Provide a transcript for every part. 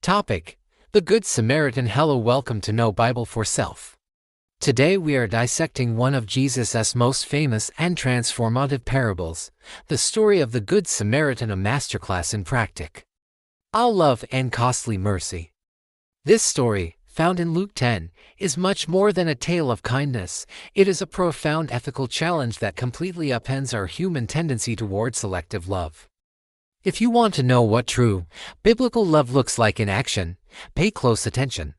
Topic: The Good Samaritan. Hello, welcome to Know Bible for Self. Today we are dissecting one of Jesus' most famous and transformative parables, the story of the Good Samaritan, a masterclass in practical love and costly mercy. This story, found in Luke 10, is much more than a tale of kindness. It is a profound ethical challenge that completely upends our human tendency toward selective love. If you want to know what true, biblical love looks like in action, pay close attention.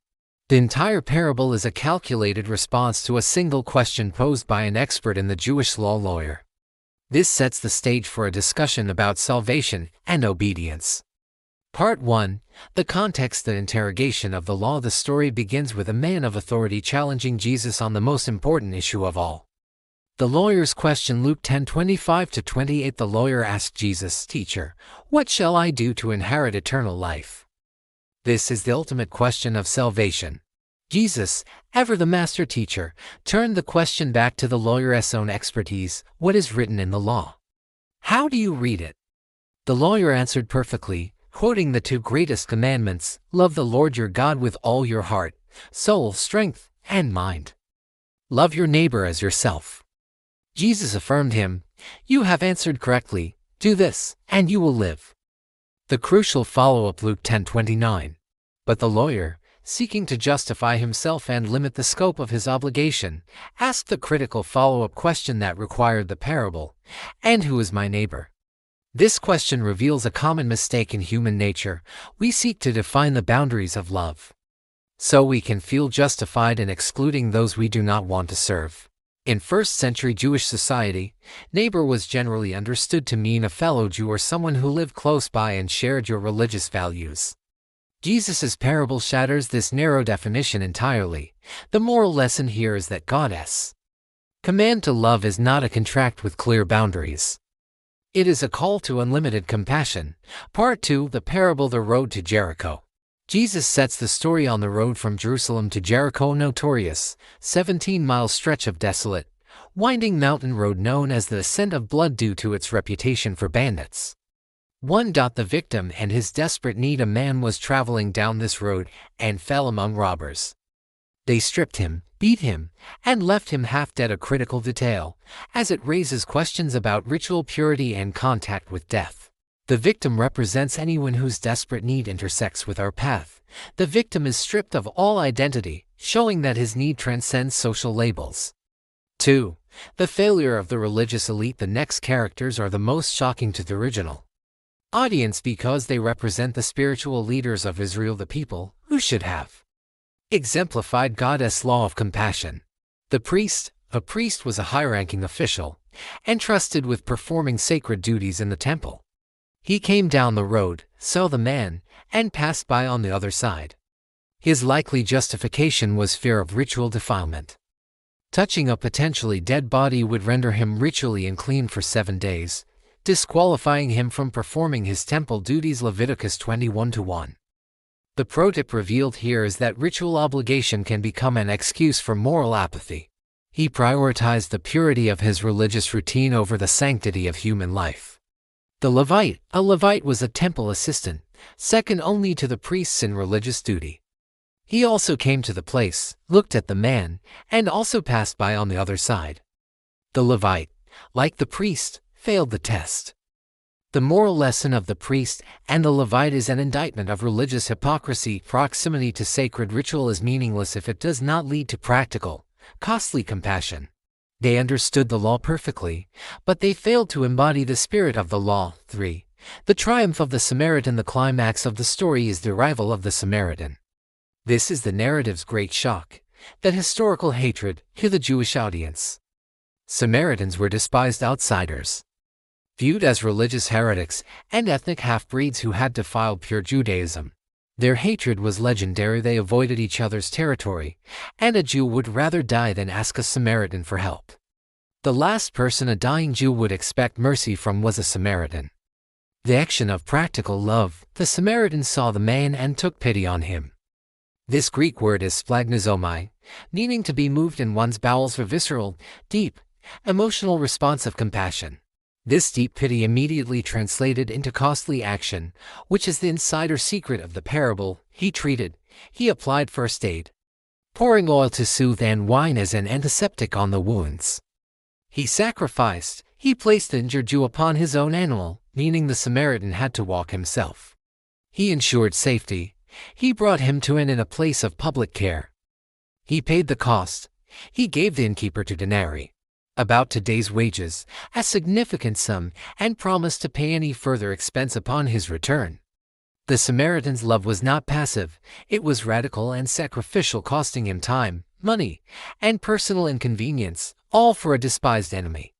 The entire parable is a calculated response to a single question posed by an expert in the Jewish law lawyer. This sets the stage for a discussion about salvation and obedience. Part 1. The context. The interrogation of the law. The story begins with a man of authority challenging Jesus on the most important issue of all. The lawyer's question. Luke 10:25-28. The lawyer asked Jesus, "Teacher, what shall I do to inherit eternal life?" This is the ultimate question of salvation. Jesus, ever the master teacher, turned the question back to the lawyer's own expertise. What is written in the law? How do you read it? The lawyer answered perfectly, quoting the two greatest commandments: love the Lord your God with all your heart, soul, strength, and mind. Love your neighbor as yourself. Jesus affirmed him, "You have answered correctly. Do this, and you will live." The crucial follow-up. Luke 10:29. But the lawyer, seeking to justify himself and limit the scope of his obligation, asked the critical follow-up question that required the parable: "And who is my neighbor?" This question reveals a common mistake in human nature. We seek to define the boundaries of love, so we can feel justified in excluding those we do not want to serve. In first-century Jewish society, neighbor was generally understood to mean a fellow Jew or someone who lived close by and shared your religious values. Jesus' parable shatters this narrow definition entirely. The moral lesson here is that God's command to love is not a contract with clear boundaries. It is a call to unlimited compassion. Part 2. The parable. The road to Jericho. Jesus sets the story on the road from Jerusalem to Jericho, notorious 17-mile stretch of desolate, winding mountain road known as the Ascent of Blood due to its reputation for bandits. 1. The victim and his desperate need. A man was traveling down this road and fell among robbers. They stripped him, beat him, and left him half dead. A critical detail, as it raises questions about ritual purity and contact with death. The victim represents anyone whose desperate need intersects with our path. The victim is stripped of all identity, showing that his need transcends social labels. 2. The failure of the religious elite. The next characters are the most shocking to the original audience because they represent the spiritual leaders of Israel, the people who should have exemplified God's law of compassion. The priest. A priest was a high-ranking official, entrusted with performing sacred duties in the temple. He came down the road, saw the man, and passed by on the other side. His likely justification was fear of ritual defilement. Touching a potentially dead body would render him ritually unclean for 7 days, disqualifying him from performing his temple duties. Leviticus 21:1. The pro-tip revealed here is that ritual obligation can become an excuse for moral apathy. He prioritized the purity of his religious routine over the sanctity of human life. The Levite. A Levite was a temple assistant, second only to the priests in religious duty. He also came to the place, looked at the man, and also passed by on the other side. The Levite, like the priest, failed the test. The moral lesson of the priest and the Levite is an indictment of religious hypocrisy. Proximity to sacred ritual is meaningless if it does not lead to practical, costly compassion. They understood the law perfectly, but they failed to embody the spirit of the law. 3. The triumph of the Samaritan. The climax of the story is the arrival of the Samaritan. This is the narrative's great shock, that historical hatred to the Jewish audience. Samaritans were despised outsiders, viewed as religious heretics and ethnic half-breeds who had defiled pure Judaism. Their hatred was legendary. They avoided each other's territory, and a Jew would rather die than ask a Samaritan for help. The last person a dying Jew would expect mercy from was a Samaritan. The action of practical love. The Samaritan saw the man and took pity on him. This Greek word is splagnizomai, meaning to be moved in one's bowels for visceral, deep, emotional response of compassion. This deep pity immediately translated into costly action, which is the insider secret of the parable. He applied first aid, pouring oil to soothe and wine as an antiseptic on the wounds. He sacrificed, he placed the injured Jew upon his own animal, meaning the Samaritan had to walk himself. He ensured safety, he brought him to and in a place of public care. He paid the cost, he gave the innkeeper 2 denarii, about today's wages, a significant sum, and promised to pay any further expense upon his return. The Samaritan's love was not passive, it was radical and sacrificial, costing him time, money, and personal inconvenience, all for a despised enemy.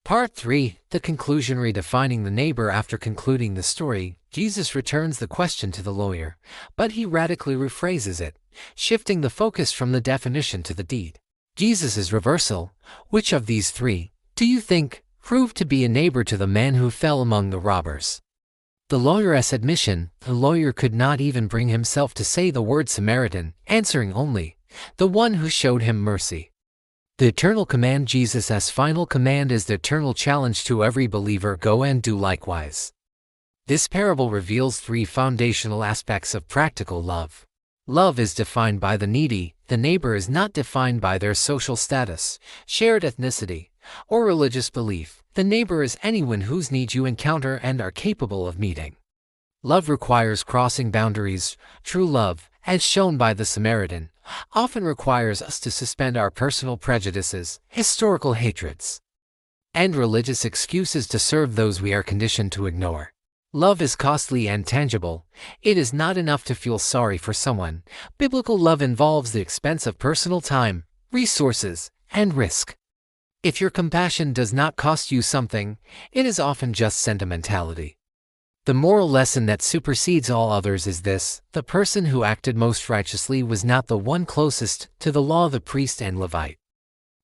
Part 3, the conclusion. Redefining the neighbor. After concluding the story, Jesus returns the question to the lawyer, but he radically rephrases it, shifting the focus from the definition to the deed. Jesus' reversal: which of these 3, do you think, proved to be a neighbor to the man who fell among the robbers? The lawyer's admission: the lawyer could not even bring himself to say the word Samaritan, answering only, the one who showed him mercy. The eternal command. Jesus' final command is the eternal challenge to every believer: go and do likewise. This parable reveals 3 foundational aspects of practical love. Love is defined by the needy. The neighbor is not defined by their social status, shared ethnicity, or religious belief. The neighbor is anyone whose needs you encounter and are capable of meeting. Love requires crossing boundaries. True love, as shown by the Samaritan, often requires us to suspend our personal prejudices, historical hatreds, and religious excuses to serve those we are conditioned to ignore. Love is costly and tangible. It is not enough to feel sorry for someone. Biblical love involves the expense of personal time, resources, and risk. If your compassion does not cost you something, it is often just sentimentality. The moral lesson that supersedes all others is this: the person who acted most righteously was not the one closest to the law, the priest and Levite,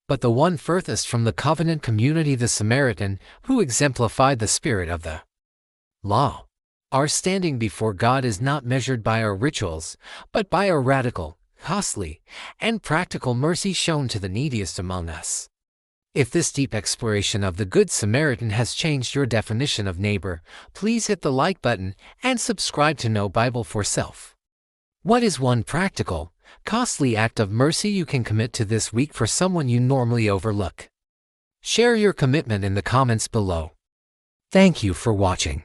but the one furthest from the covenant community, the Samaritan, who exemplified the spirit of the law. Our standing before God is not measured by our rituals, but by our radical, costly, and practical mercy shown to the neediest among us. If this deep exploration of the Good Samaritan has changed your definition of neighbor, please hit the like button and subscribe to Know Bible for Self. What is one practical, costly act of mercy you can commit to this week for someone you normally overlook? Share your commitment in the comments below. Thank you for watching.